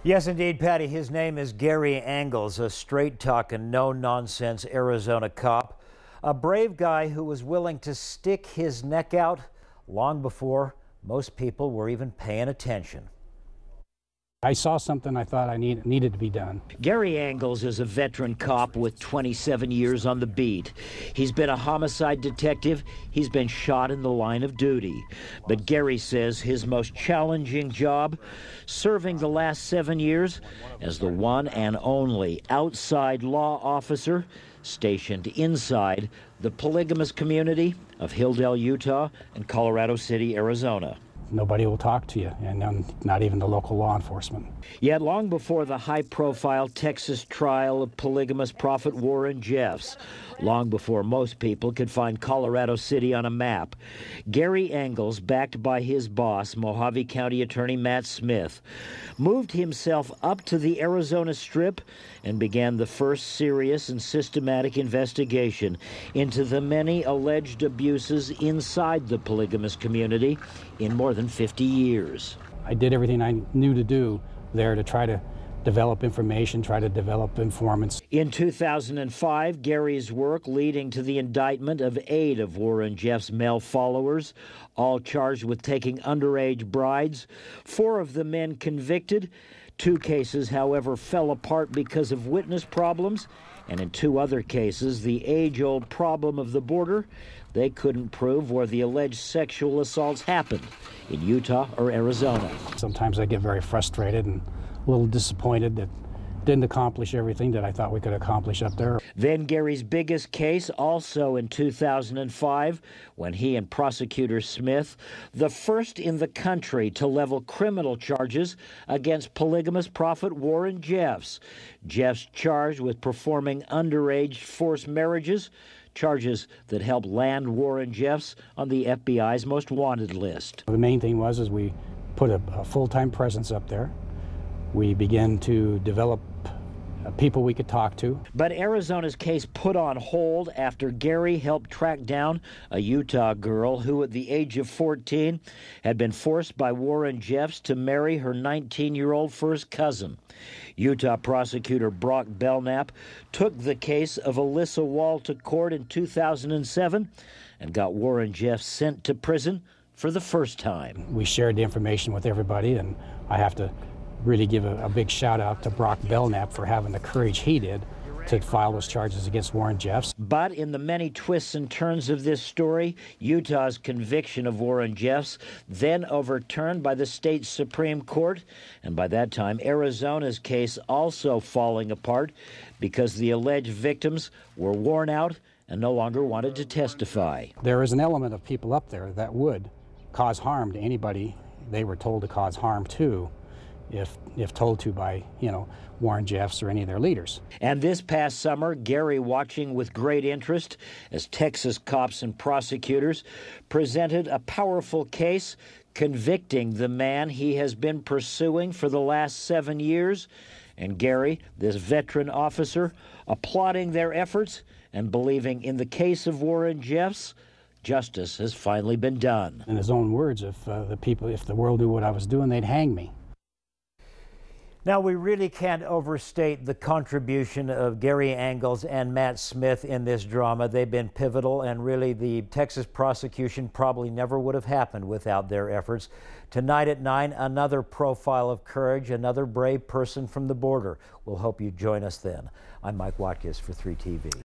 Yes, indeed, Patty. His name is Gary Engels, a straight-talking, no-nonsense Arizona cop. A brave guy who was willing to stick his neck out long before most people were even paying attention. I saw something I thought needed to be done. Gary Engels is a veteran cop with 27 years on the beat. He's been a homicide detective. He's been shot in the line of duty. But Gary says his most challenging job, serving the last 7 years as the one and only outside law officer stationed inside the polygamous community of Hilldale, Utah, and Colorado City, Arizona. Nobody will talk to you, and not even the local law enforcement. Yet long before the high-profile Texas trial of polygamous prophet Warren Jeffs, long before most people could find Colorado City on a map, Gary Engels, backed by his boss, Mohave County Attorney Matt Smith, moved himself up to the Arizona Strip and began the first serious and systematic investigation into the many alleged abuses inside the polygamous community in more than 50 years. I did everything I knew to do there to try to develop information, try to develop informants. In 2005, Gary's work leading to the indictment of 8 of Warren Jeffs' male followers, all charged with taking underage brides. 4 of the men convicted. 2 cases, however, fell apart because of witness problems, and in 2 other cases, the age-old problem of the border, they couldn't prove where the alleged sexual assaults happened, in Utah or Arizona. Sometimes I get very frustrated and a little disappointed that didn't accomplish everything that I thought we could accomplish up there. Then Gary's biggest case, also in 2005, when he and prosecutor Smith, the first in the country to level criminal charges against polygamous prophet Warren Jeffs. Jeffs charged with performing underage forced marriages, charges that helped land Warren Jeffs on the FBI's most wanted list. The main thing was we put a full-time presence up there. We began to develop people we could talk to. But Arizona's case put on hold after Gary helped track down a Utah girl who, at the age of 14, had been forced by Warren Jeffs to marry her 19-year-old first cousin. Utah prosecutor Brock Belknap took the case of Alyssa Wall to court in 2007 and got Warren Jeffs sent to prison for the first time. We shared the information with everybody, and I have to really give a big shout out to Brock Belknap for having the courage he did to file those charges against Warren Jeffs. But in the many twists and turns of this story, Utah's conviction of Warren Jeffs, then overturned by the state Supreme Court, and by that time Arizona's case also falling apart because the alleged victims were worn out and no longer wanted to testify. There is an element of people up there that would cause harm to anybody they were told to cause harm to, if told to by, Warren Jeffs or any of their leaders. And this past summer, Gary, watching with great interest as Texas cops and prosecutors presented a powerful case convicting the man he has been pursuing for the last 7 years. And Gary, this veteran officer, applauding their efforts and believing in the case of Warren Jeffs, justice has finally been done. In his own words, if the world knew what I was doing, they'd hang me. Now, we really can't overstate the contribution of Gary Engels and Matt Smith in this drama. They've been pivotal, and really the Texas prosecution probably never would have happened without their efforts. Tonight at 9, another profile of courage, another brave person from the border. We'll hope you join us then. I'm Mike Watkins for 3TV.